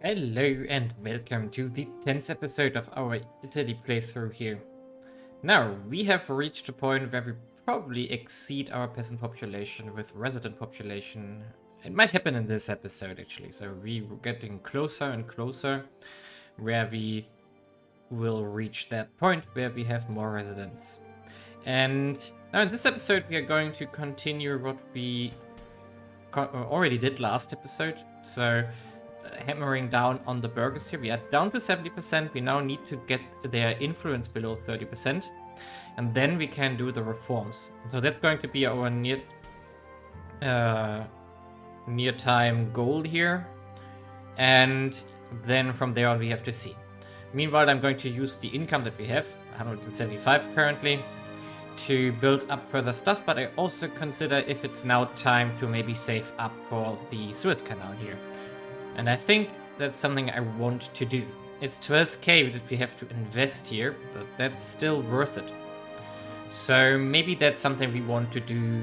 Hello and welcome to the 10th episode of our Italy playthrough here. Now, we have reached a point where we probably exceed our peasant population with resident population. It might happen in this episode actually, so we're getting closer and closer where we will reach that point where we have more residents. And now in this episode we are going to continue what we already did last episode, so hammering down on the burghers here. We are down to 70%. We now need to get their influence below 30%. And then we can do the reforms. So that's going to be our near time goal here. And then from there on we have to see. Meanwhile, I'm going to use the income that we have, 175 currently, to build up further stuff. But I also consider if it's now time to maybe save up for the Suez Canal here. And I think that's something I want to do. It's 12k that we have to invest here, but that's still worth it. So maybe that's something we want to do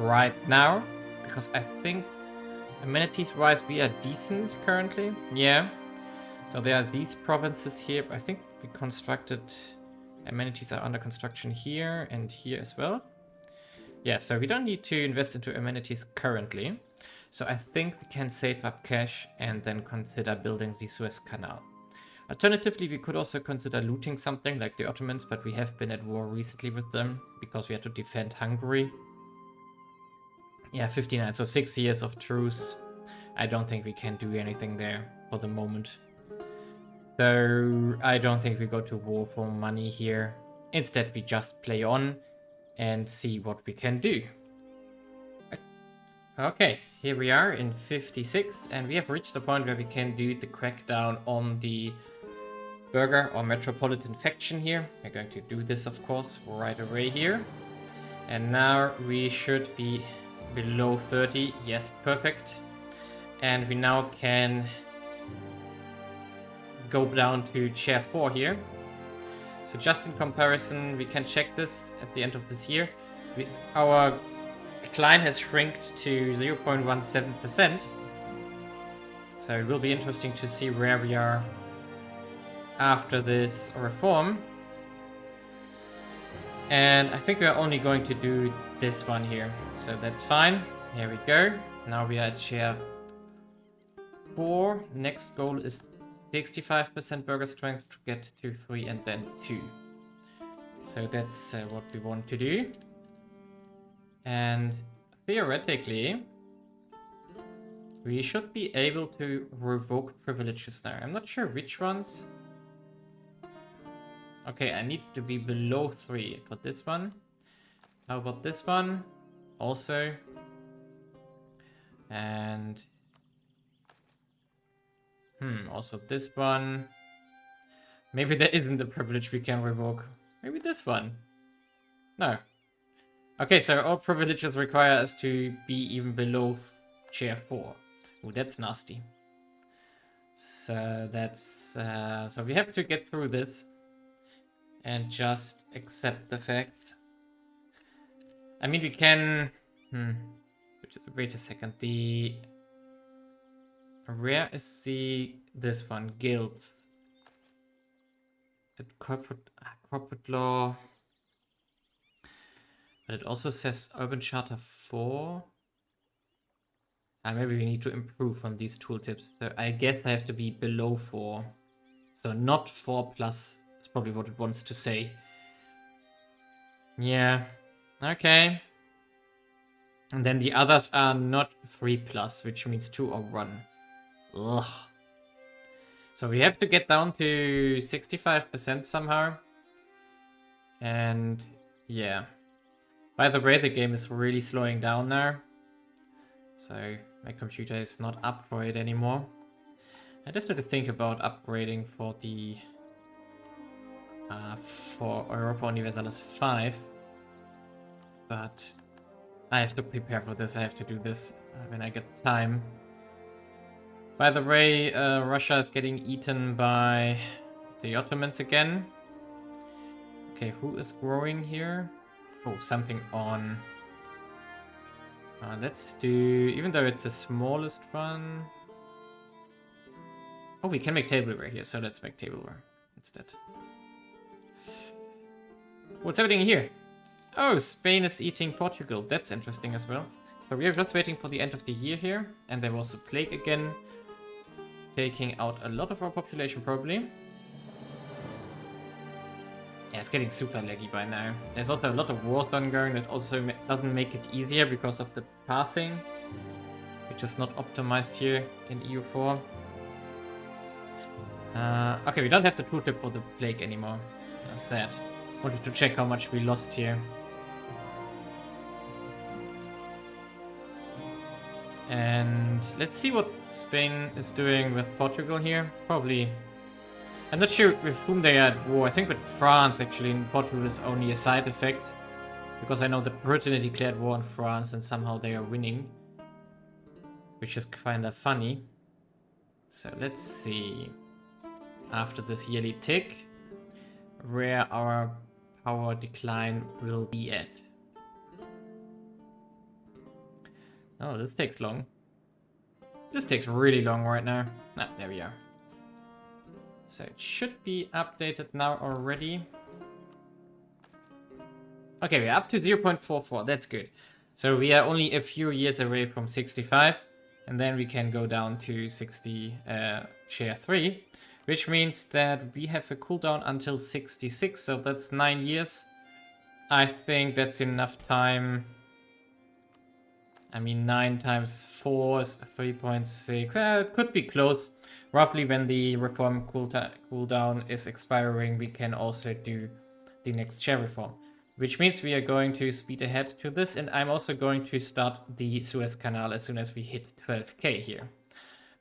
right now, because I think amenities-wise we are decent currently. Yeah. So there are these provinces here. I think we constructed amenities are under construction here and here as well. Yeah, so we don't need to invest into amenities currently. So I think we can save up cash and then consider building the Suez Canal. Alternatively, we could also consider looting something like the Ottomans, but we have been at war recently with them because we had to defend Hungary. Yeah, 59, so 6 years of truce. I don't think we can do anything there for the moment. So I don't think we go to war for money here. Instead, we just play on and see what we can do. Okay, here we are in 56, and we have reached the point where we can do the crackdown on the burger or metropolitan faction here. We're going to do this, of course, right away here. And now we should be below 30. Yes, perfect. And we now can go down to chair 4 here. So just in comparison, we can check this at the end of this year. Our decline has shrinked to 0.17%. So it will be interesting to see where we are after this reform. And I think we are only going to do this one here. So that's fine. Here we go. Now we are at chair 4. Next goal is 65% burger strength to get to 3 and then 2. So that's what we want to do. And theoretically, we should be able to revoke privileges now. I'm not sure which ones. Okay, I need to be below 3 for this one. How about this one? Also. And also this one. Maybe there isn't a privilege we can revoke. Maybe this one. No. Okay, so all privileges require us to be even below chair 4. Oh, that's nasty. So that's... so we have to get through this and just accept the fact. I mean, we can... Wait a second. The... Where is the... This one? Guilds. At corporate law... But it also says Urban Charter 4. Maybe we need to improve on these tooltips. So I guess I have to be below 4. So not 4 plus is probably what it wants to say. Yeah. Okay. And then the others are not 3 plus, which means 2 or 1. Ugh. So we have to get down to 65% somehow. And yeah. By the way, the game is really slowing down now. So my computer is not up for it anymore. I'd have to think about upgrading for the... for Europa Universalis 5. But I have to prepare for this. I have to do this when I get time. By the way, Russia is getting eaten by the Ottomans again. Okay, who is growing here? Oh, something on... let's do... Even though it's the smallest one... Oh, we can make tableware here, so let's make tableware instead. What's happening here? Oh, Spain is eating Portugal. That's interesting as well. So we are just waiting for the end of the year here. And there was a plague again, taking out a lot of our population probably. Yeah, it's getting super laggy by now. There's also a lot of wars ongoing that also doesn't make it easier because of the pathing, which is not optimized here in EU4. Okay, we don't have the tooltip for the plague anymore. So that's sad. Wanted to check how much we lost here. And let's see what Spain is doing with Portugal here. Probably... I'm not sure with whom they are at war. I think with France, actually, and Portugal is only a side effect. Because I know that Britain declared war on France and somehow they are winning. Which is kind of funny. So let's see. After this yearly tick, where our power decline will be at. Oh, this takes long. This takes really long right now. Ah, there we are. So it should be updated now already. Okay, we're up to 0.44. That's good. So we are only a few years away from 65. And then we can go down to 60 share 3. Which means that we have a cooldown until 66. So that's 9 years. I think that's enough time. I mean, 9 times 4 is 3.6. It could be close. Roughly when the reform cooldown is expiring, we can also do the next share reform. Which means we are going to speed ahead to this, and I'm also going to start the Suez Canal as soon as we hit 12k here.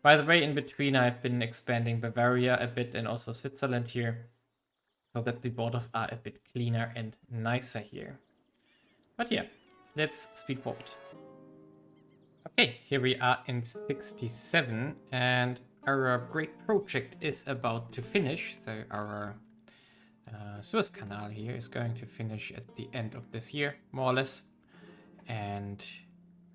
By the way, in between I've been expanding Bavaria a bit and also Switzerland here, so that the borders are a bit cleaner and nicer here. But yeah, let's speed forward. Okay, here we are in 67, and our great project is about to finish. So our Suez Canal here is going to finish at the end of this year, more or less. And,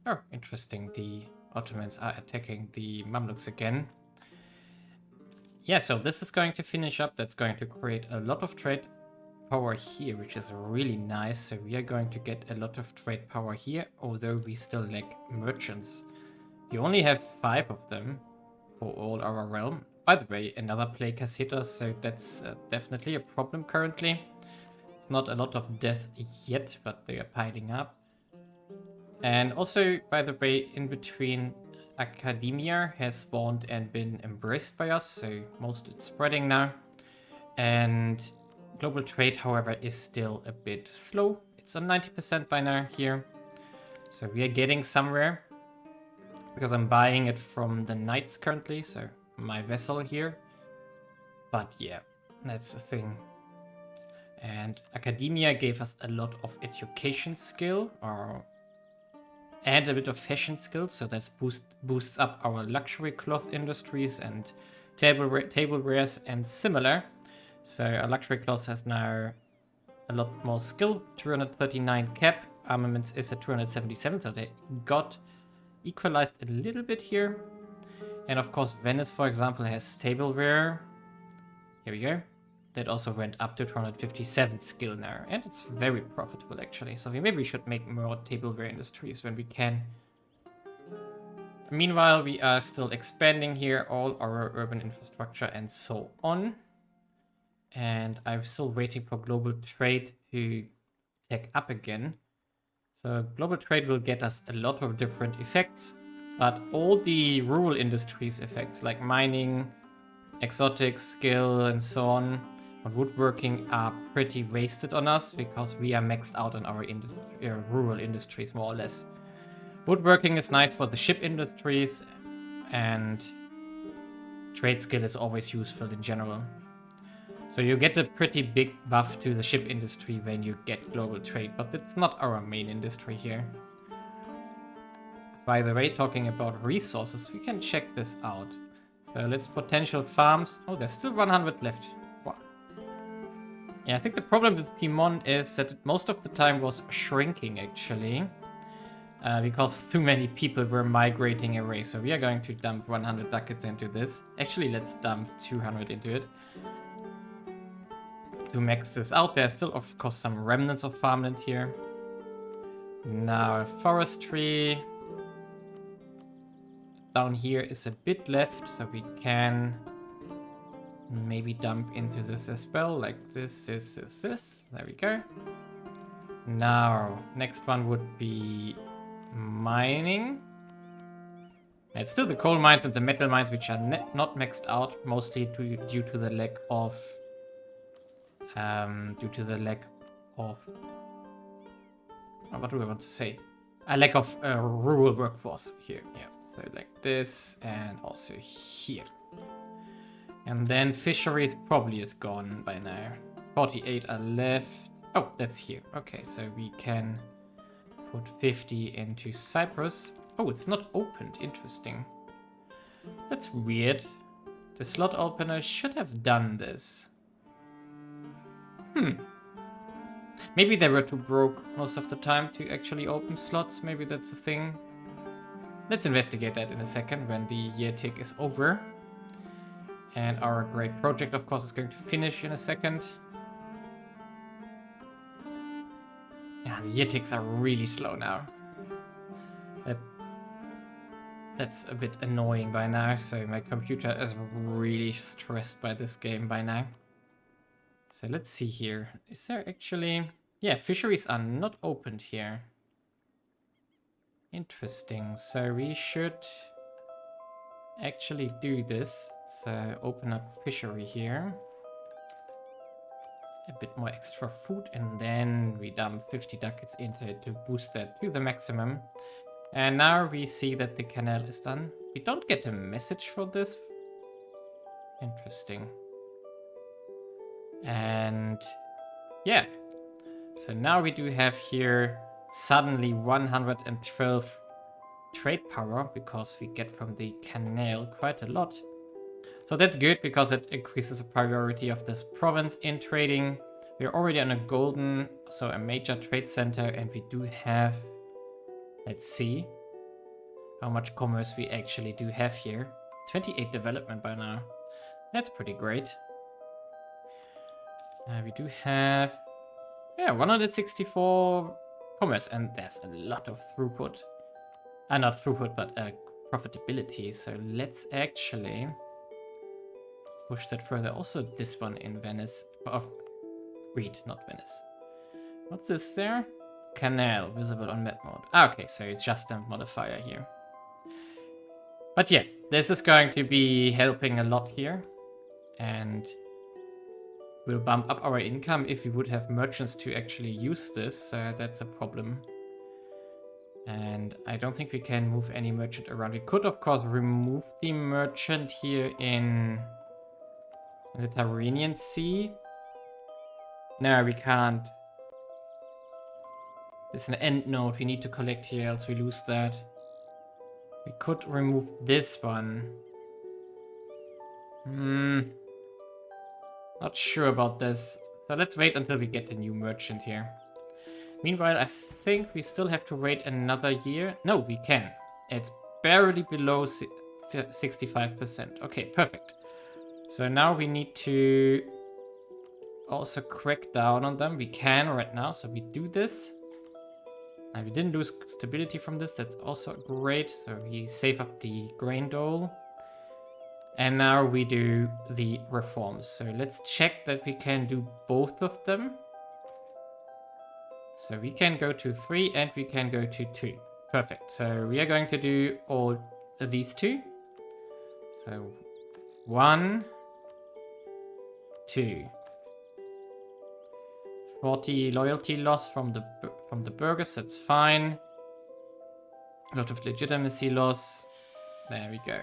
oh, interesting, the Ottomans are attacking the Mamluks again. Yeah, so this is going to finish up. That's going to create a lot of trade power here, which is really nice. So we are going to get a lot of trade power here, although we still lack merchants. We only have 5 of them for all our realm. By the way, another plague has hit us, so that's definitely a problem currently. It's not a lot of death yet, but they are piling up. And also, by the way, in between, academia has spawned and been embraced by us, so most it's spreading now. And global trade, however, is still a bit slow. It's on 90% by now here. So we are getting somewhere, because I'm buying it from the knights currently, so my vessel here. But yeah, that's the thing. And academia gave us a lot of education skill, and a bit of fashion skill, so that boosts up our luxury cloth industries and tablewares and similar. So our luxury cloth has now a lot more skill, 239 cap, armaments is at 277, so they got equalized a little bit here. And of course, Venice, for example, has tableware. Here we go. That also went up to 257 skill now. And it's very profitable, actually. So maybe we should make more tableware industries when we can. Meanwhile, we are still expanding here all our urban infrastructure and so on. And I'm still waiting for global trade to take up again. So global trade will get us a lot of different effects. But all the rural industries effects, like mining, exotic skill, and so on, and woodworking are pretty wasted on us because we are maxed out on our rural industries, more or less. Woodworking is nice for the ship industries, and trade skill is always useful in general. So you get a pretty big buff to the ship industry when you get global trade, but it's not our main industry here. By the way, talking about resources, we can check this out. So let's potential farms. Oh, there's still 100 left. Wow. Yeah, I think the problem with Piemont is that it most of the time was shrinking, actually. because too many people were migrating away. So we are going to dump 100 ducats into this. Actually, let's dump 200 into it to max this out. There's still, of course, some remnants of farmland here. Now, forestry. Down here is a bit left, so we can maybe dump into this as well, like this. There we go. Now, next one would be mining. It's still the coal mines and the metal mines, which are not maxed out, mostly due to the lack of what do I want to say? A lack of rural workforce here. Yeah, so like this, and also here. And then fisheries probably is gone by now. 48 are left. Oh, that's here. Okay, so we can put 50 into Cyprus. Oh, it's not opened. Interesting. That's weird. The slot opener should have done this. Maybe they were too broke most of the time to actually open slots. Maybe that's a thing. Let's investigate that in a second when the year tick is over. And our great project, of course, is going to finish in a second. Yeah, the year ticks are really slow now. That's a bit annoying by now, so my computer is really stressed by this game by now. So let's see here. Is there actually... Yeah, fisheries are not opened here. Interesting. So we should actually do this. So open up fishery here. A bit more extra food, and then we dump 50 ducats into it to boost that to the maximum. And now we see that the canal is done. We don't get a message for this. Interesting. And yeah. So now we do have here suddenly 112 trade power, because we get from the canal quite a lot. So that's good, because it increases the priority of this province in trading. We're already on a golden, so a major trade center, and we do have, let's see how much commerce we actually do have here. 28 development by now. That's pretty great. We do have, yeah, 164 commerce, and there's a lot of throughput. Not throughput, but profitability. So let's actually push that further. Also this one in Venice. Of Crete, not Venice. What's this there? Canal, visible on map mode. Ah, okay, so it's just a modifier here. But yeah, this is going to be helping a lot here. And we'll bump up our income if we would have merchants to actually use this. That's a problem. And I don't think we can move any merchant around. We could, of course, remove the merchant here in the Tyrrhenian Sea. No, we can't. It's an end node we need to collect here, else we lose that. We could remove this one. Not sure about this. So let's wait until we get the new merchant here. Meanwhile, I think we still have to wait another year. No, we can. It's barely below 65%. Okay, perfect. So now we need to also crack down on them. We can right now, so we do this. And we didn't lose stability from this. That's also great. So we save up the grain dole. And now we do the reforms. So let's check that we can do both of them. So we can go to 3 and we can go to 2. Perfect. So we are going to do all these two. So 1, 2. 40 loyalty loss from the burghers. That's fine. A lot of legitimacy loss. There we go.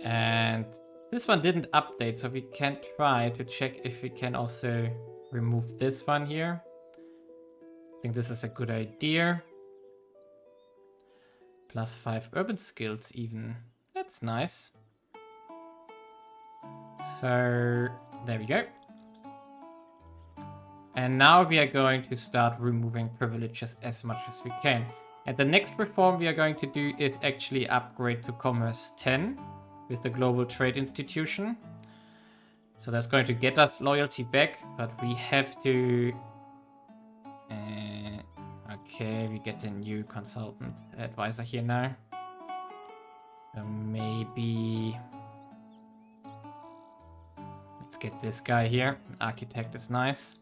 And this one didn't update, so we can try to check if we can also remove this one here. I think this is a good idea. +5 urban skills even. That's nice. So there we go. And now we are going to start removing privileges as much as we can. And the next reform we are going to do is actually upgrade to Commerce 10 with the Global Trade Institution. So that's going to get us loyalty back, but we have to... okay, we get a new consultant advisor here now. So maybe... let's get this guy here. Architect is nice.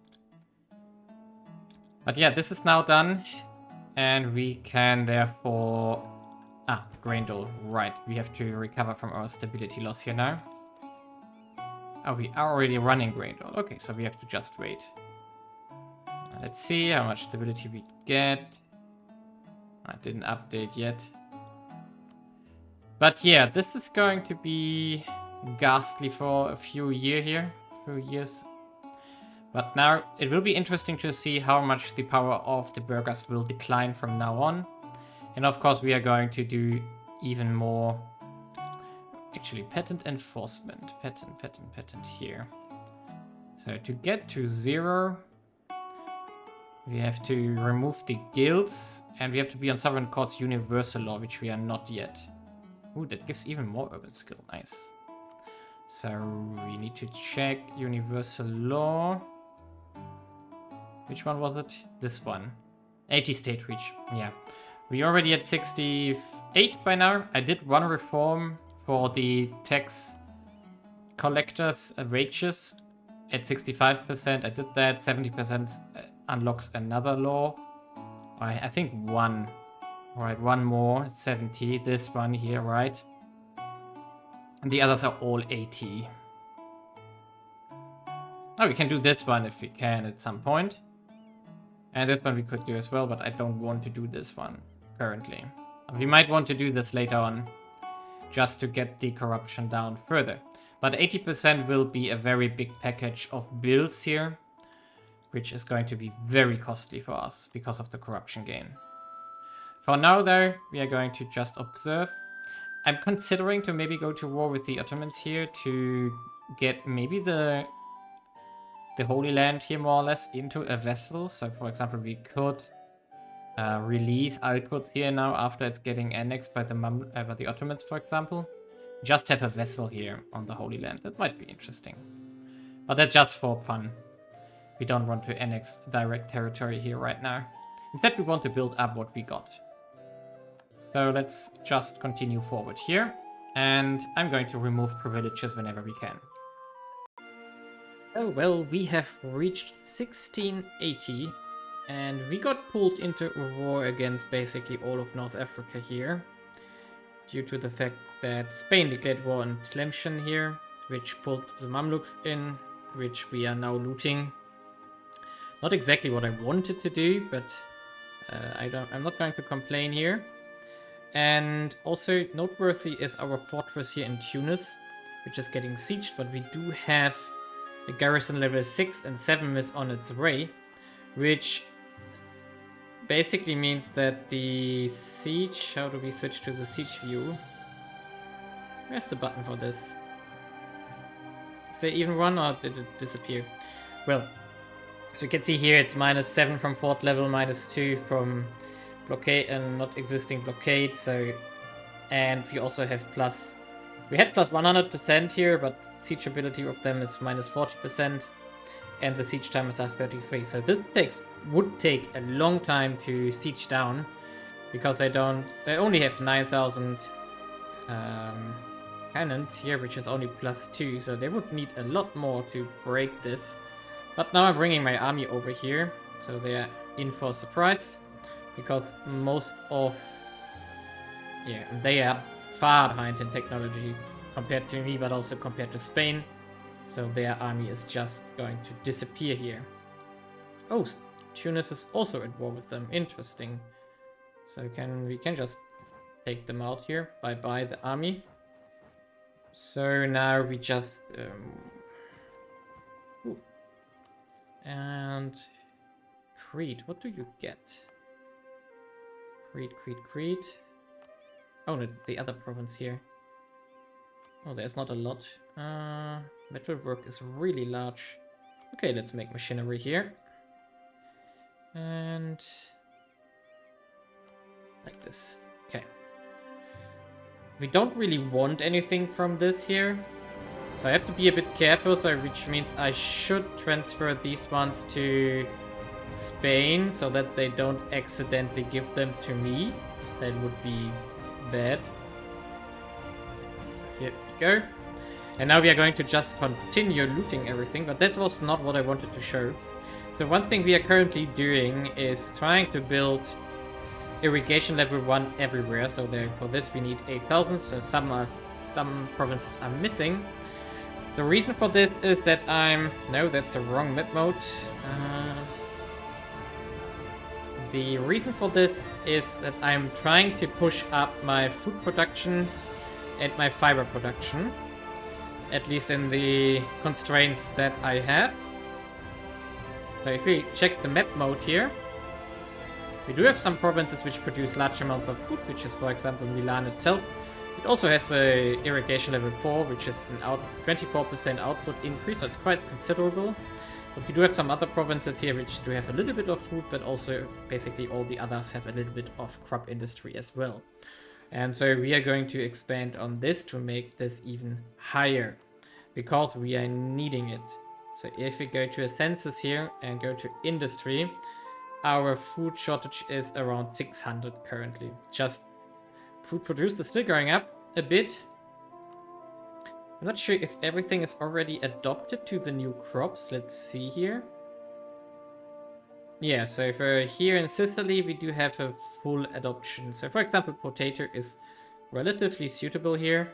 But yeah, this is now done. And we can therefore... ah, grain dole. Right, we have to recover from our stability loss here now. Oh, we are already running grain dole. Okay, so we have to just wait. Let's see how much stability we get. I didn't update yet. But yeah, this is going to be ghastly for a few years. But now it will be interesting to see how much the power of the burghers will decline from now on. And of course we are going to do even more. Actually, patent enforcement. Patent here. So to get to 0, we have to remove the guilds. And we have to be on Sovereign Court's Universal Law, which we are not yet. Ooh, that gives even more urban skill. Nice. So we need to check Universal Law. Which one was it? This one. 80 state reach. Yeah. We already at 68 by now. I did one reform for the tax collectors' wages at 65%. I did that. 70% unlocks another law. I think one. Right, one more. 70. This one here, right? And the others are all 80. Oh, we can do this one if we can at some point. And this one we could do as well, but I don't want to do this one currently. We might want to do this later on, just to get the corruption down further. But 80% will be a very big package of bills here, which is going to be very costly for us because of the corruption gain. For now, though, we are going to just observe. I'm considering to maybe go to war with the Ottomans here to get maybe the Holy Land here more or less into a vessel. So, for example, we could release Al-Quds here now after it's getting annexed by the Ottomans, for example. Just have a vessel here on the Holy Land. That might be interesting. But that's just for fun. We don't want to annex direct territory here right now. Instead, we want to build up what we got. So let's just continue forward here. And I'm going to remove privileges whenever we can. Oh, well, we have reached 1680. And we got pulled into a war against basically all of North Africa here. Due to the fact that Spain declared war on Tlemcen here, which pulled the Mamluks in, which we are now looting. Not exactly what I wanted to do, but I'm not going to complain here. And also noteworthy is our fortress here in Tunis, which is getting sieged, but we do have a garrison level 6 and 7 is on its way, which basically means that the siege... How do we switch to the siege view? Where's the button for this? Is there even one, or did it disappear? Well, as you can see here, it's -7 from fort level, -2 from blockade and not existing blockade. So, and we also have plus... We had plus 100% here, but siege ability of them is -40%. And the siege timers are 33. So this would take a long time to siege down, because they only have 9,000 cannons here, which is only +2. So they would need a lot more to break this. But now I'm bringing my army over here, so they are in for a surprise, because they are far behind in technology compared to me, but also compared to Spain. So their army is just going to disappear here. Oh, Tunis is also at war with them. Interesting. So we can just take them out here. Bye-bye, the army. So now we just... And... Crete, what do you get? Crete. Oh, no, it's the other province here. Oh, there's not a lot. Metalwork is really large. Okay, let's make machinery here. And like this. Okay. We don't really want anything from this here. So I have to be a bit careful, so which means I should transfer these ones to Spain so that they don't accidentally give them to me. That would be bad. So here we go. And now we are going to just continue looting everything, but that was not what I wanted to show. So one thing we are currently doing is trying to build irrigation level 1 everywhere. So there, for this we need 8,000, so some provinces are missing. The reason for this is that no, that's the wrong map mode. The reason for this is that I'm trying to push up my food production and my fiber production. At least in the constraints that I have. So if we check the map mode here, we do have some provinces which produce large amounts of food, which is, for example, Milan itself. It also has a irrigation level 4, which is an 24% output increase, so it's quite considerable. But we do have some other provinces here which do have a little bit of food, but also basically all the others have a little bit of crop industry as well. And so we are going to expand on this to make this even higher, because we are needing it. So if we go to a census here and go to industry, our food shortage is around 600 currently. Just food produced is still going up a bit. I'm not sure if everything is already adopted to the new crops. Let's see here. Yeah, so for here in Sicily, we do have a full adoption. So for example, potato is relatively suitable here.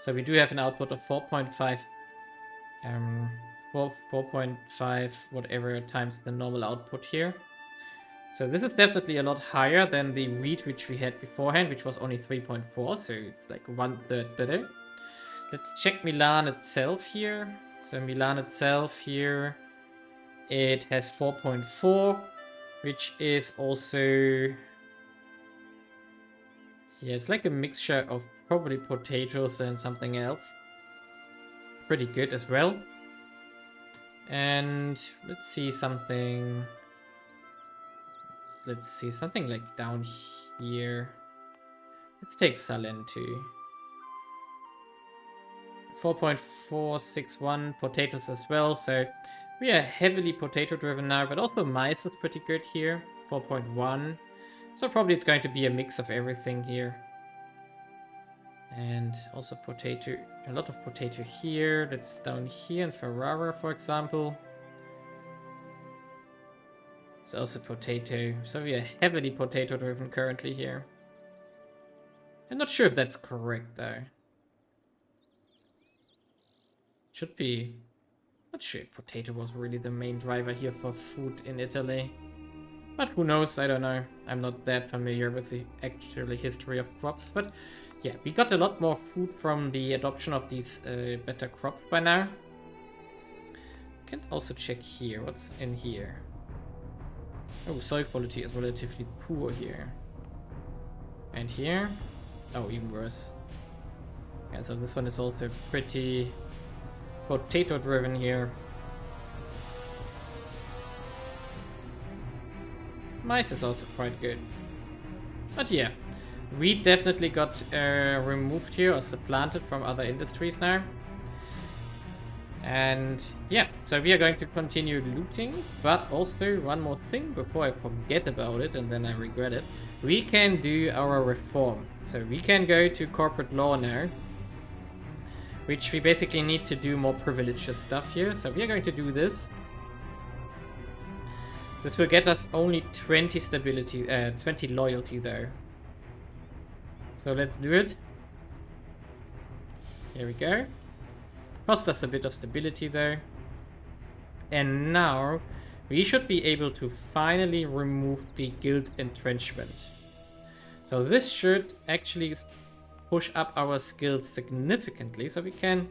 So we do have an output of 4.5 whatever times the normal output here. So this is definitely a lot higher than the wheat which we had beforehand, which was only 3.4, so it's like 1/3 better. Let's check Milan itself here. So Milan itself here, it has 4.4, which is also... Yeah, it's like a mixture of probably potatoes and something else. Pretty good as well. And let's see something... Let's see something like down here. Let's take Salent too. 4.461 potatoes as well, so we are heavily potato driven now, but also maize is pretty good here, 4.1. So probably it's going to be a mix of everything here. And also potato, a lot of potato here. That's down here in Ferrara, for example. It's also potato, so we are heavily potato driven currently here. I'm not sure if that's correct though. Should be. Not sure if potato was really the main driver here for food in Italy. But who knows, I don't know. I'm not that familiar with the actual history of crops. But yeah, we got a lot more food from the adoption of these better crops by now. Can also check here, what's in here. Oh, soil quality is relatively poor here. And here? Oh, even worse. Yeah, so this one is also pretty potato driven here. Mice is also quite good. But yeah, wheat definitely got removed here or supplanted from other industries now. And yeah, so we are going to continue looting, but also one more thing before I forget about it and then I regret it. We can do our reform. So we can go to corporate law now, which we basically need to do more privileges stuff here. So we are going to do this. This will get us only 20 stability, 20 loyalty though. So let's do it. Here we go. Cost us a bit of stability though. And now we should be able to finally remove the guild entrenchment. So this should actually push up our skills significantly, so we can...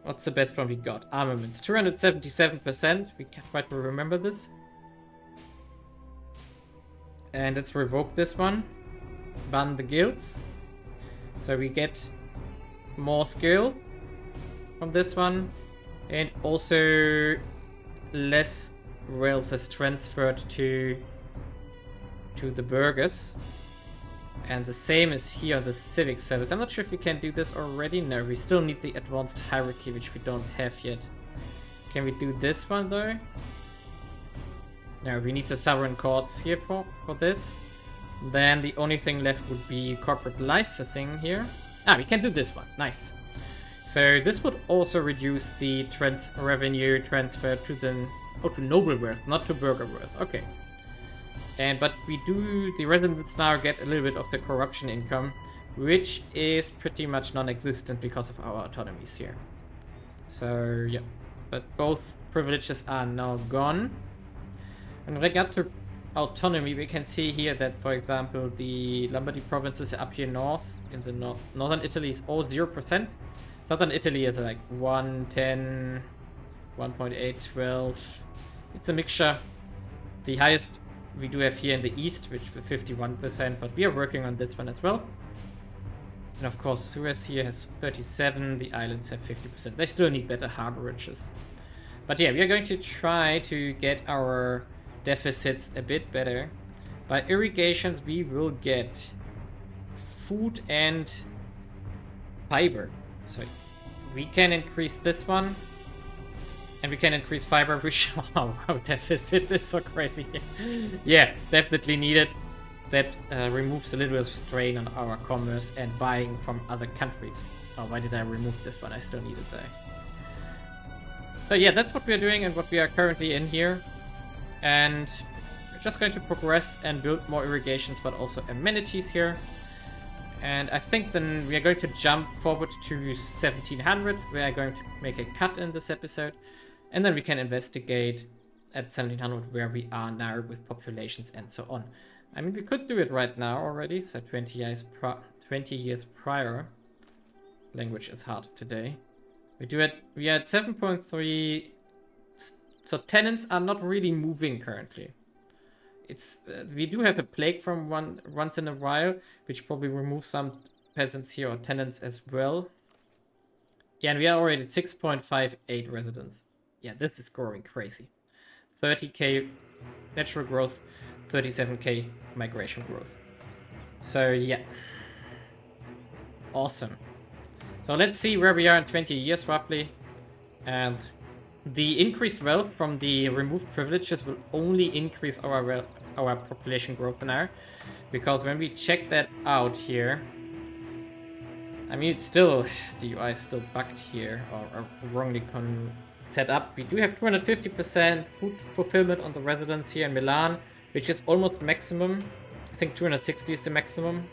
What's the best one we got? Armaments, 277%. We can try to remember this. And let's revoke this one. Ban the guilds. So we get more skill from this one. And also less wealth is transferred to the burghers. And the same is here on the civic service. I'm not sure if we can do this already. No, we still need the advanced hierarchy, which we don't have yet. Can we do this one though? No, we need the sovereign courts here for this. Then the only thing left would be corporate licensing here. Ah, we can do this one. Nice. So this would also reduce the revenue transfer to the to noble worth, not to burger worth. Okay. But the residents now get a little bit of the corruption income, which is pretty much non-existent because of our autonomies here. So yeah, but both privileges are now gone. In regard to autonomy, we can see here that, for example, the Lombardy provinces up here north, in the northern Italy, is all 0%. Southern Italy is like 1, 10, 1.8, 12. It's a mixture. The highest we do have here in the east, which for 51%, but we are working on this one as well. And of course, Suez here has 37, the islands have 50%. They still need better harbораges. But yeah, we are going to try to get our deficits a bit better. By irrigations, we will get food and fiber. So we can increase this one. And we can increase fiber, which our deficit is so crazy. Yeah, definitely needed. That removes a little bit of strain on our commerce and buying from other countries. Oh, why did I remove this one? I still need it there. So yeah, that's what we are doing and what we are currently in here. And we're just going to progress and build more irrigations, but also amenities here. And I think then we are going to jump forward to 1700. We are going to make a cut in this episode. And then we can investigate at 1700 where we are now with populations and so on. I mean, we could do it right now already, so 20 years prior. Language is hard today. We are at 7.3, so tenants are not really moving currently. It's we do have a plague from once in a while, which probably removes some peasants here or tenants as well. Yeah, and we are already at 6.58 residents. Yeah, this is growing crazy. 30k natural growth, 37k migration growth. So yeah. Awesome. So let's see where we are in 20 years roughly. And the increased wealth from the removed privileges will only increase our population growth now. Because when we check that out here, I mean, it's still, the UI is still bugged here or wrongly set up. We do have 250% food fulfillment on the residents here in Milan, which is almost maximum. I think 260 is the maximum.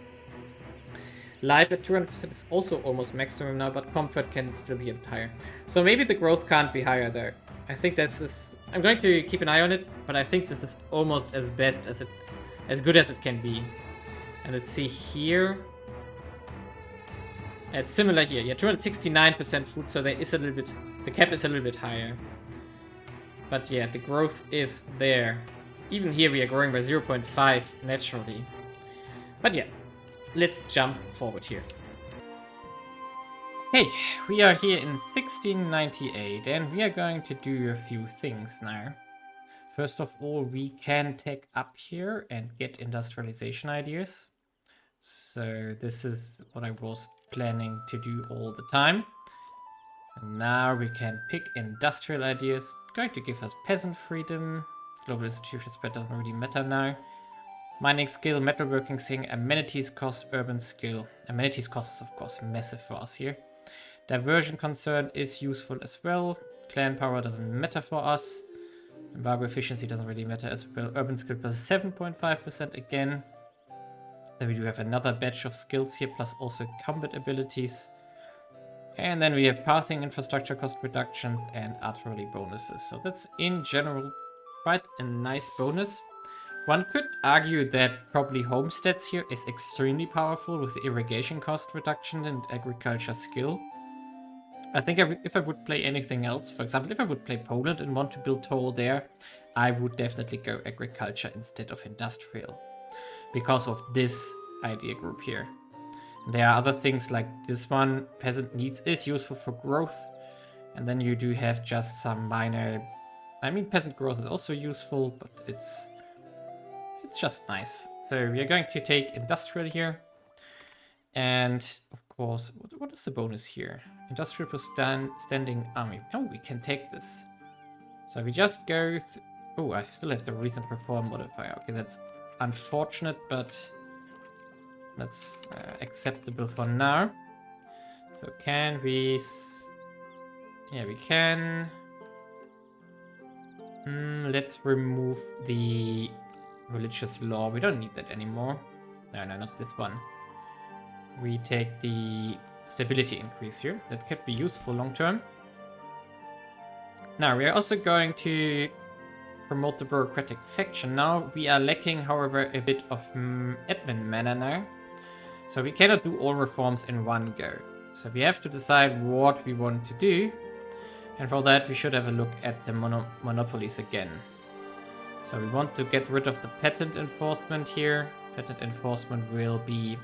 Life at 200% is also almost maximum now, but comfort can still be a bit higher. So maybe the growth can't be higher there. I think that's I'm going to keep an eye on it, but I think this is almost as good as it can be. And let's see here. It's similar here. Yeah, 269% food, so there is a little bit, the cap is a little bit higher. But yeah, the growth is there. Even here we are growing by 0.5 naturally. But yeah, let's jump forward here. Hey, we are here in 1698 and we are going to do a few things now. First of all, we can take up here and get industrialization ideas. So this is what I was planning to do all the time. And now we can pick industrial ideas. It's going to give us peasant freedom. Global institution spread doesn't really matter now. Mining skill, metalworking thing, amenities cost, urban skill. Amenities cost is of course massive for us here. Diversion concern is useful as well. Clan power doesn't matter for us. Embargo efficiency doesn't really matter as well. Urban skill plus 7.5% again. Then we do have another batch of skills here, plus also combat abilities. And then we have pathing, infrastructure cost reductions, and artillery bonuses. So that's in general quite a nice bonus. One could argue that probably homesteads here is extremely powerful with the irrigation cost reduction and agriculture skill. I think if I would play anything else, for example, if I would play Poland and want to build toll there, I would definitely go agriculture instead of industrial. Because of this idea group here. There are other things like this one, peasant needs is useful for growth. And then you do have just some minor I mean, peasant growth is also useful, but it's just nice. So we are going to take industrial here. And of course, what is the bonus here? Industrial plus standing army. Oh, we can take this. So we just go oh, I still have the recent reform modifier. Okay, that's unfortunate, but that's acceptable for now. So can we... yeah, we can... let's remove the religious law. We don't need that anymore. No, not this one. We take the stability increase here. That could be useful long term. Now, we are also going to promote the bureaucratic faction. Now, we are lacking, however, a bit of admin mana now. So we cannot do all reforms in one go. So we have to decide what we want to do. And for that, we should have a look at the monopolies again. So we want to get rid of the patent enforcement here. Patent enforcement will be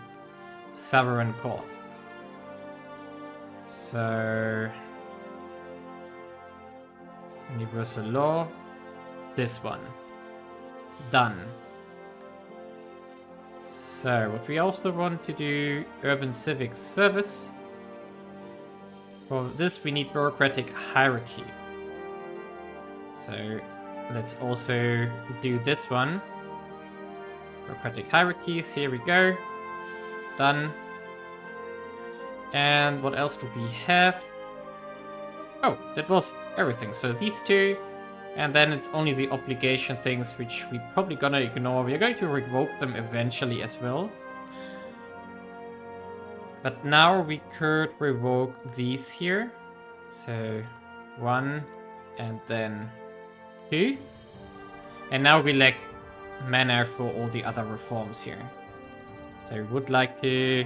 sovereign courts. So universal law, this one, done. So what we also want to do, urban civic service. For this we need bureaucratic hierarchy. So let's also do this one. Bureaucratic hierarchies, here we go. Done. And what else do we have? Oh, that was everything. So these two, and then it's only the obligation things which we probably gonna ignore. We are going to revoke them eventually as well. But now we could revoke these here. So 1 and then 2. And now we lack mana for all the other reforms here. So we would like to...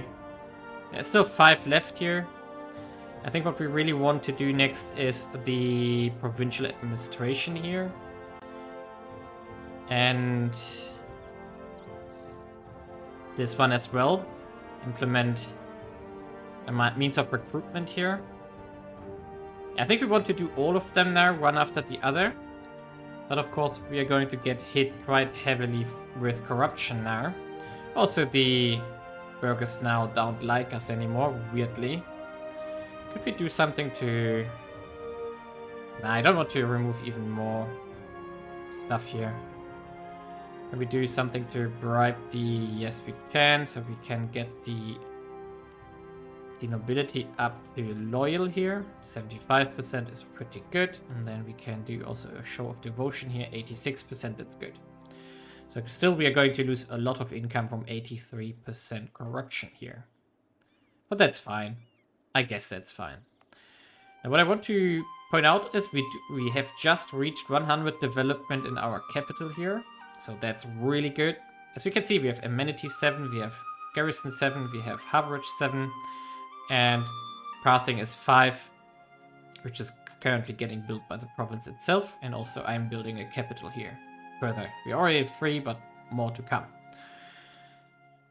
there's still 5 left here. I think what we really want to do next is the provincial administration here. And this one as well. Implement a means of recruitment here. I think we want to do all of them now, one after the other. But of course we are going to get hit quite heavily with corruption now. Also the burghers now don't like us anymore, weirdly. Could we do something to... nah, I don't want to remove even more stuff here. Can we do something to bribe the... yes, we can. So we can get the nobility up to loyal here. 75% is pretty good. And then we can do also a show of devotion here. 86%, that's good. So still we are going to lose a lot of income from 83% corruption here. But that's fine. I guess that's fine. And what I want to point out is we have just reached 100 development in our capital here. So that's really good. As we can see, we have amenities 7, we have garrison 7, we have harborage 7, and pathing is 5, which is currently getting built by the province itself. And also I'm building a capital here. Further, we already have 3, but more to come.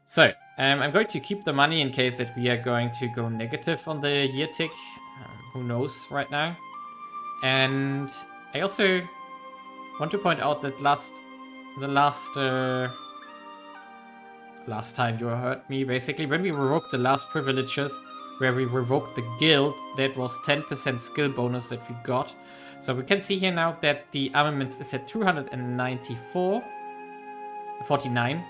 So, I'm going to keep the money in case that we are going to go negative on the year tick. Who knows right now. And I also want to point out that last time you heard me, basically, when we revoked the last privileges, where we revoked the guild, that was 10% skill bonus that we got. So we can see here now that the armaments is at 249,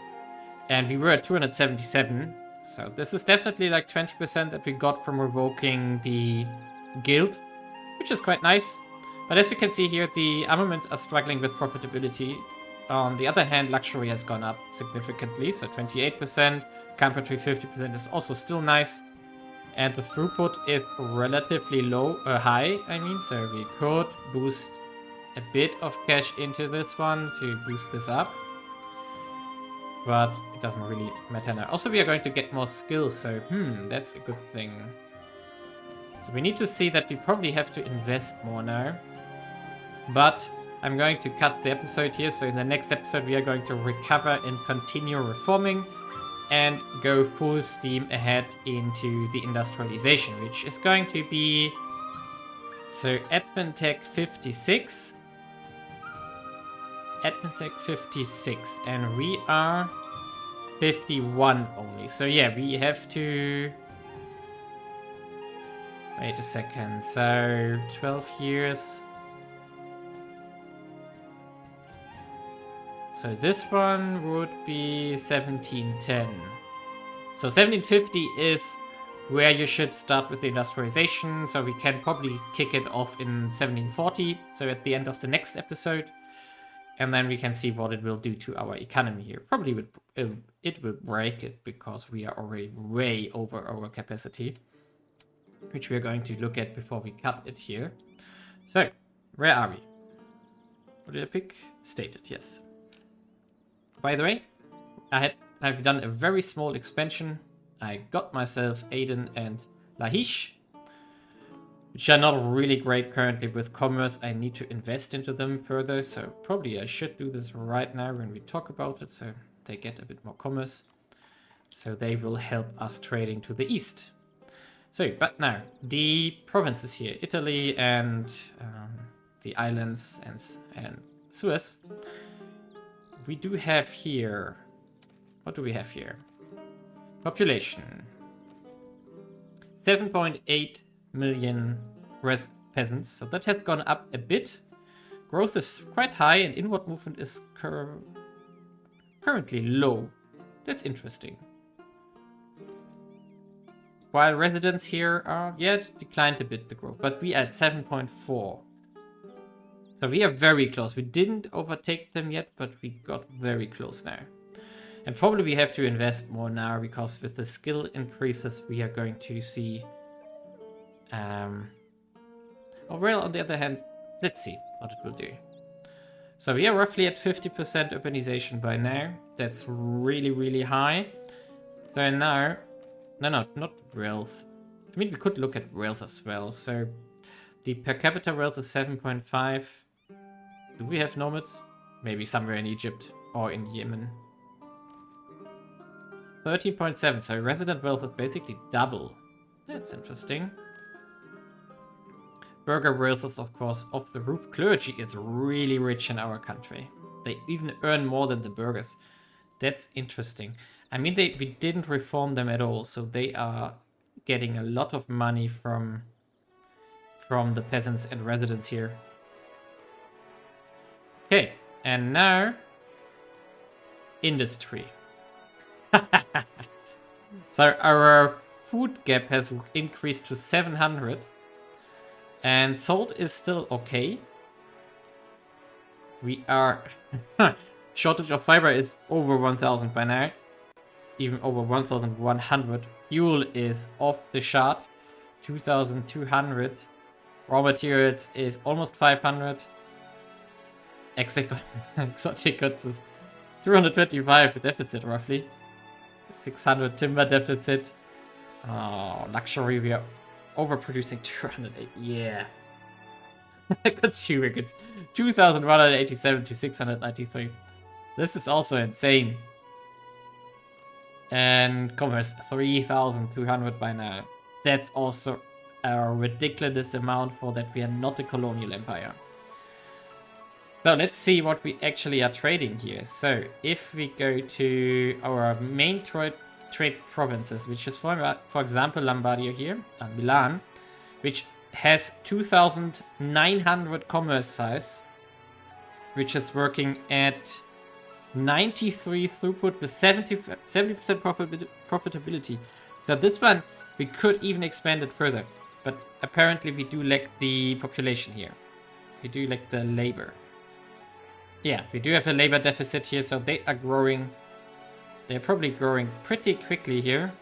and we were at 277. So this is definitely like 20% that we got from revoking the guild, which is quite nice. But as we can see here, the armaments are struggling with profitability. On the other hand, luxury has gone up significantly, so 28%, carpentry 50% is also still nice. And the throughput is relatively high, so we could boost a bit of cash into this one to boost this up. But it doesn't really matter now. Also, we are going to get more skills, so that's a good thing. So we need to see that we probably have to invest more now. But I'm going to cut the episode here, so in the next episode we are going to recover and continue reforming and go full steam ahead into the industrialization, which is going to be, so admin tech 56, Atmosec 56, and we are 51 only. So yeah, we have to... Wait a second. So 12 years. So this one would be 1710. So 1750 is where you should start with the industrialization. So we can probably kick it off in 1740. So at the end of the next episode. And then we can see what it will do to our economy here. Probably it will break it because we are already way over our capacity, which we are going to look at before we cut it here. So, where are we? What did I pick? Stated, yes. By the way, I've done a very small expansion. I got myself Aden and Lahish, which are not really great currently with commerce. I need to invest into them further, so probably I should do this right now when we talk about it, so they get a bit more commerce. So they will help us trading to the east. So, but now, the provinces here, Italy and the islands and Suez. We do have here... What do we have here? Population. 7.8 million peasants, so that has gone up a bit. Growth is quite high and inward movement is currently low. That's interesting. While residents here are, declined a bit the growth, but we are at 7.4. So we are very close. We didn't overtake them yet, but we got very close now. And probably we have to invest more now because with the skill increases we are going to see... well, on the other hand, let's see what it will do. So we are roughly at 50% urbanization by now. That's really, really high. So now... No, not wealth. I mean, we could look at wealth as well. So the per capita wealth is 7.5. Do we have nomads? Maybe somewhere in Egypt or in Yemen. 13.7. So resident wealth is basically double. That's interesting. Burger wealth is, of course, off the roof. Clergy is really rich in our country. They even earn more than the burghers. That's interesting. I mean, we didn't reform them at all, so they are getting a lot of money from the peasants and residents here. Okay, and now industry. So our food gap has increased to 700. And salt is still okay. We are... Shortage of fiber is over 1,000 by now. Even over 1,100. Fuel is off the chart. 2,200. Raw materials is almost 500. Exotic goods is 225 deficit roughly. 600 timber deficit. Oh, luxury, we are overproducing 208. Yeah. Consumer goods 2,187 to 693. This is also insane. And commerce 3,200 by now. That's also a ridiculous amount for that we are not a colonial empire. So let's see what we actually are trading here. So if we go to our main trade provinces, which is for example Lombardia here, Milan, which has 2,900 commerce size, which is working at 93 throughput with 70% profitability. So this one, we could even expand it further. But apparently we do lack the population here. We do lack the labor. Yeah, we do have a labor deficit here, so they are growing. They're probably growing pretty quickly here.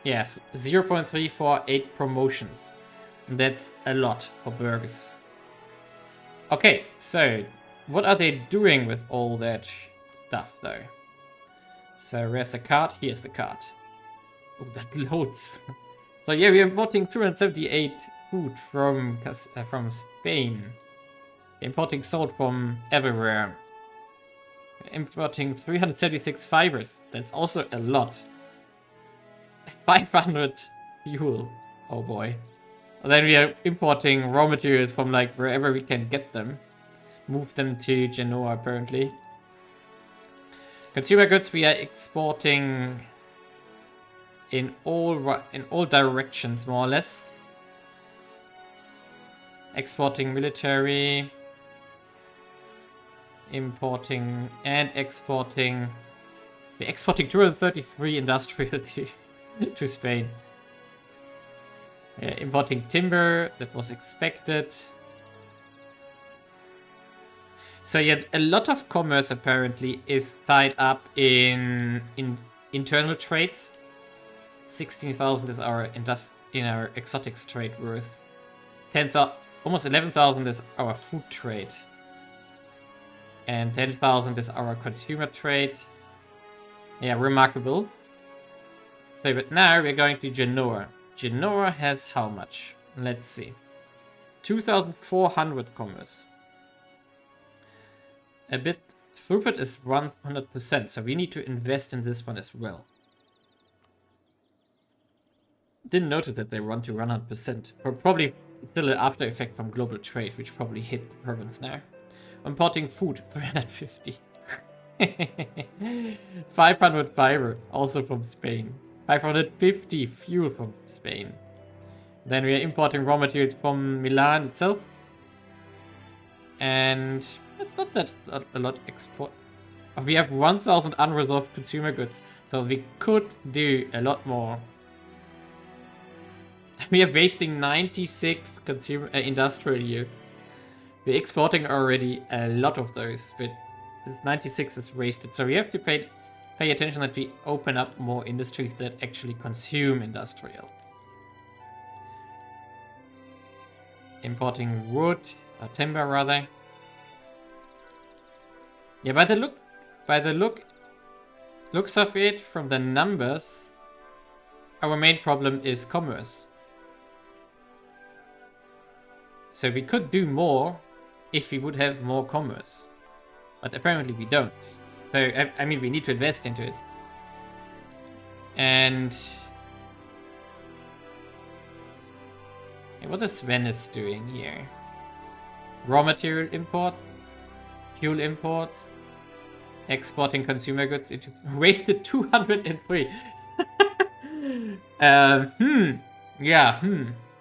Yeah, 0.348 promotions. And that's a lot for burghers. Okay, so what are they doing with all that stuff though? So where's the cart? Here's the cart. Oh, that loads. So yeah, we're importing 278 food from Spain. Importing salt from everywhere. Importing 376 fibers. That's also a lot. 500 fuel. Oh boy. And then we are importing raw materials from like wherever we can get them. move them to Genoa, apparently. Consumer goods we are exporting in all directions, more or less. Exporting military, importing and exporting. We're exporting 233 industrial to Spain. Importing timber, that was expected. So yeah, a lot of commerce apparently is tied up in internal trades. 16,000 is our exotics trade worth. 10,000, almost 11,000 is our food trade. And 10,000 is our consumer trade. Yeah, remarkable. So, but now we're going to Genoa. Genoa has how much? Let's see. 2,400 commerce. A bit throughput is 100%, so we need to invest in this one as well. Didn't notice that they run to 100%. But probably still an after effect from global trade, which probably hit the province now. Importing food, 350. 500 fiber, also from Spain. 550 fuel from Spain. Then we are importing raw materials from Milan itself. And it's not that a lot export. We have 1,000 unresolved consumer goods, so we could do a lot more. We are wasting 96 consumer industrial here. We're exporting already a lot of those, but this 96 is wasted. So we have to pay attention that we open up more industries that actually consume industrial. Importing wood, or timber rather. Yeah, by the looks of it, from the numbers, our main problem is commerce. So we could do more if we would have more commerce. But apparently we don't. So, I mean, we need to invest into it. And what is Venice doing here? Raw material import, fuel imports, exporting consumer goods into wasted 203.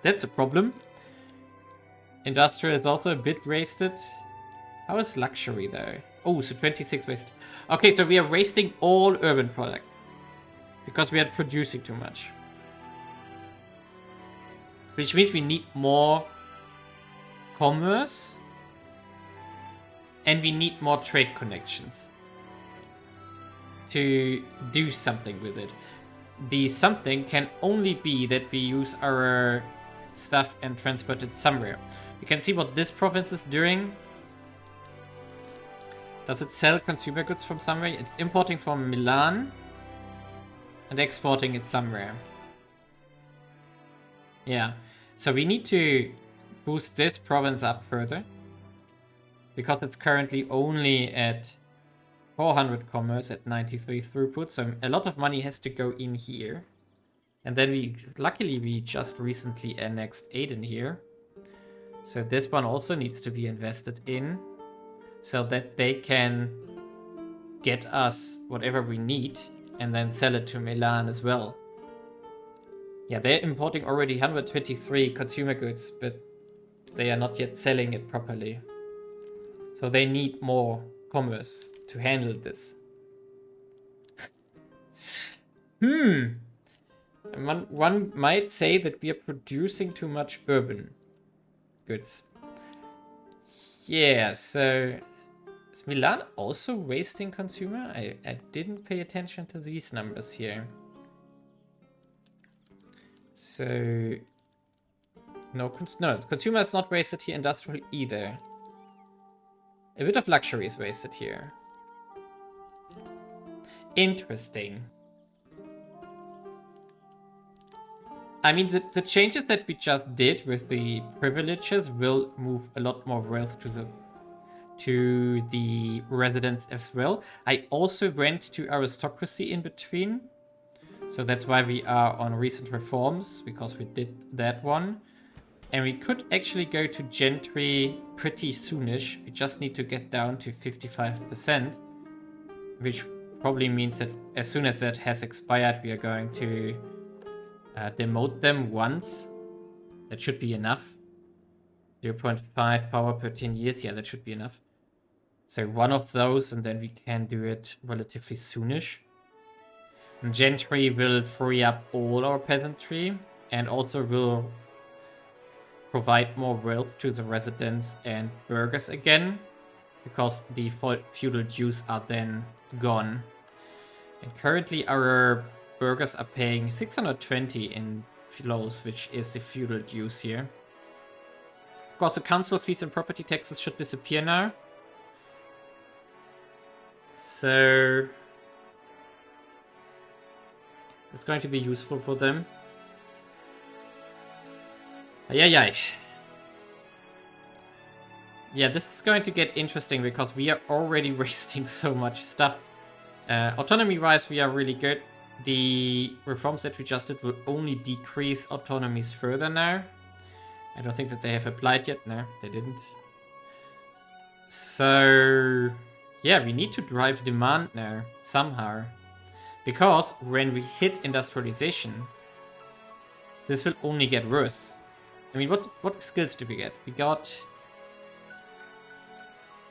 That's a problem. Industrial is also a bit wasted. How is luxury though? Oh, so 26 wasted. Okay, so we are wasting all urban products because we are producing too much. Which means we need more commerce and we need more trade connections to do something with it. The something can only be that we use our stuff and transport it somewhere. You can see what this province is doing. Does it sell consumer goods from somewhere? It's importing from Milan and exporting it somewhere. Yeah, so we need to boost this province up further because it's currently only at 400 commerce at 93 throughput, so a lot of money has to go in here. And then luckily we just recently annexed Aden here. So this one also needs to be invested in so that they can get us whatever we need and then sell it to Milan as well. Yeah, they're importing already 123 consumer goods, but they are not yet selling it properly. So they need more commerce to handle this. One might say that we are producing too much urban goods. Yeah, so is Milan also wasting consumer? I didn't pay attention to these numbers here. So no, consumer is not wasted here, industrial either. A bit of luxury is wasted here. Interesting. I mean, the changes that we just did with the privileges will move a lot more wealth to the residents as well. I also went to aristocracy in between. So that's why we are on recent reforms, because we did that one. And we could actually go to gentry pretty soonish. We just need to get down to 55%, which probably means that as soon as that has expired, we are going to demote them once. That should be enough. 0.5 power per 10 years. Yeah, that should be enough. So one of those, and then we can do it relatively soonish. And gentry will free up all our peasantry, and also will provide more wealth to the residents and burghers again, because the feudal dues are then gone. And currently our burghers are paying 620 in flows, which is the feudal dues here. Of course, the council fees and property taxes should disappear now. So it's going to be useful for them. Yeah, this is going to get interesting because we are already wasting so much stuff. Autonomy-wise, we are really good. The reforms that we just did will only decrease autonomies further now. I don't think that they have applied yet. No, they didn't. So, yeah, we need to drive demand now, somehow. Because when we hit industrialization, this will only get worse. I mean, what skills did we get? We got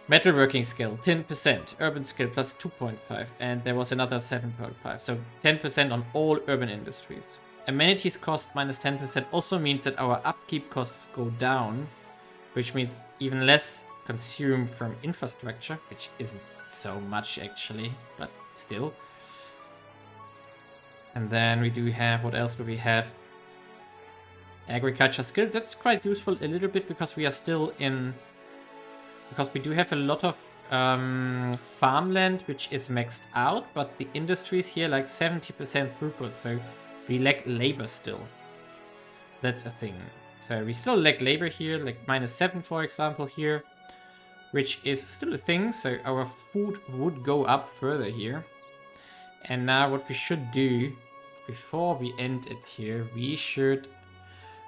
metalworking skill, 10%, urban skill plus 2.5, and there was another 7.5, so 10% on all urban industries. Amenities cost minus 10% also means that our upkeep costs go down, which means even less consumed from infrastructure, which isn't so much actually, but still. And then we do have, what else do we have? Agriculture skill, that's quite useful a little bit because we are still in... Because we do have a lot of farmland which is maxed out, but the industries here like 70% throughput, so we lack labor still. That's a thing. So we still lack labor here, like -7 for example here, which is still a thing, so our food would go up further here. And now what we should do, before we end it here, we should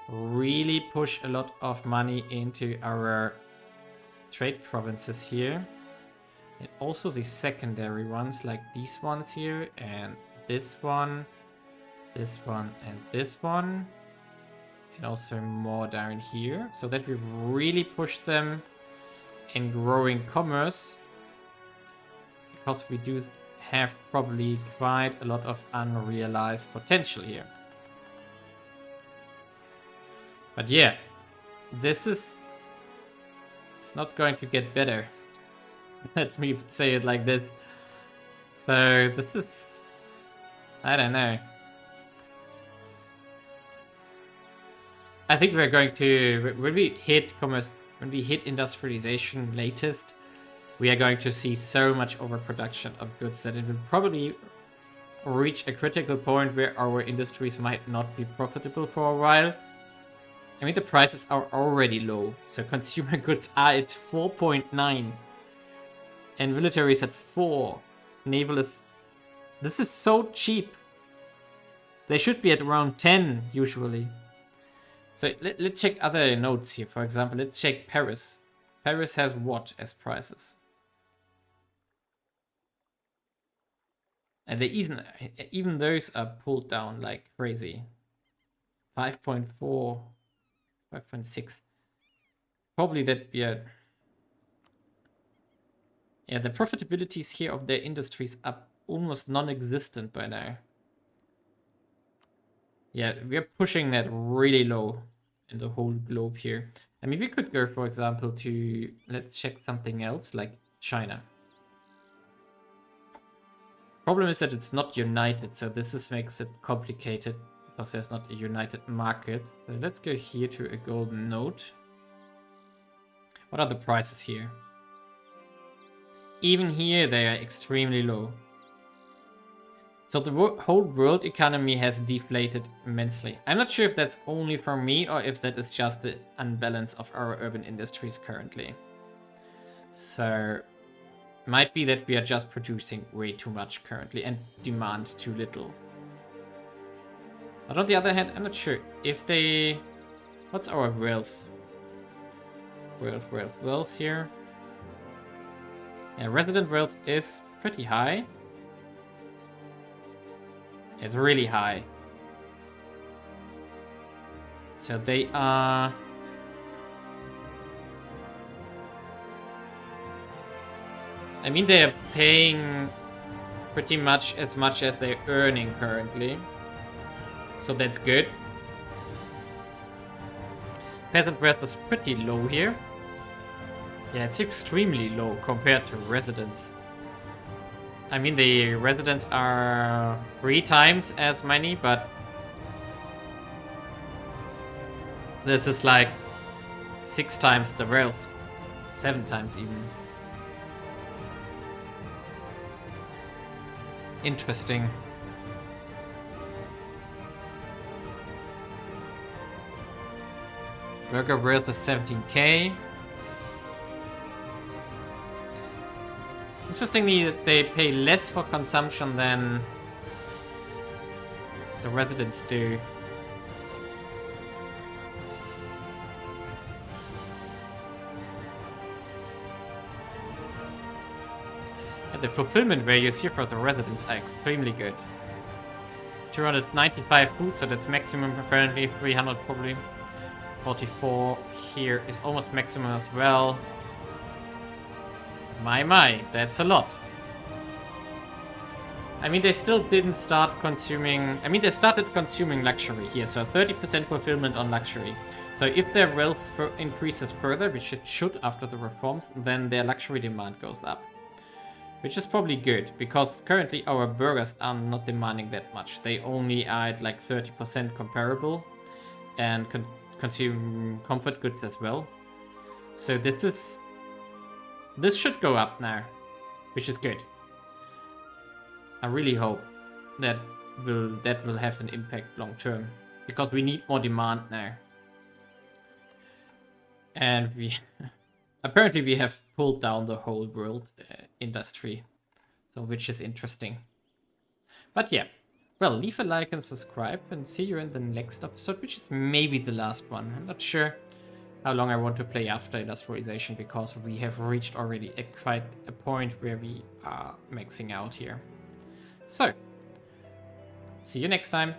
really push a lot of money into our trade provinces here. And also the secondary ones, like these ones here, and this one, and this one. And also more down here, so that we really push them in growing commerce. Because we do have probably quite a lot of unrealized potential here. But yeah, this is... It's not going to get better. Let me say it like this. So this is... I don't know. I think we're going to... When we hit commerce... When we hit industrialization latest, we are going to see so much overproduction of goods that it will probably reach a critical point where our industries might not be profitable for a while. I mean, the prices are already low, so consumer goods are at 4.9. And military is at 4. Naval is... This is so cheap. They should be at around 10, usually. So let's check other nodes here. For example, let's check Paris. Paris has what as prices? And they even those are pulled down like crazy. 5.4, 5.6. Probably that, yeah. Yeah, the profitabilities here of their industries are almost non-existent by now. Yeah, we're pushing that really low in the whole globe here. I mean, we could go, for example, to... Let's check something else, like China. Problem is that it's not united, so this makes it complicated because there's not a united market. So let's go here to a golden node. What are the prices here? Even here they are extremely low. So the whole world economy has deflated immensely. I'm not sure if that's only for me or if that is just the unbalance of our urban industries currently. So might be that we are just producing way too much currently and demand too little. But on the other hand, I'm not sure if they... What's our wealth? Wealth here. Yeah, resident wealth is pretty high. It's really high. So they are... I mean, they are paying pretty much as they're earning currently. So that's good. Peasant wealth is pretty low here. Yeah, it's extremely low compared to residents. I mean, the residents are 3 times as many, but this is like 6 times the wealth. 7 times even. Interesting. Worker wealth is 17k. Interestingly, they pay less for consumption than the residents do. And the fulfillment values here for the residents are extremely good. 295 food, so that's maximum apparently, 300 probably. 44 here is almost maximum as well. My, that's a lot. I mean, they still didn't start consuming... I mean, they started consuming luxury here, so 30% fulfillment on luxury. So if their wealth increases further, which it should after the reforms, then their luxury demand goes up. Which is probably good, because currently our burghers are not demanding that much. They only are at like 30% comparable, and consume comfort goods as well. So this should go up now, which is good. I really hope that will have an impact long term, because we need more demand now. And we apparently we have pulled down the whole world industry, so which is interesting. But yeah, well, leave a like and subscribe, and see you in the next episode, which is maybe the last one. I'm not sure how long I want to play after industrialization, because we have reached already quite a point where we are maxing out here. So, see you next time.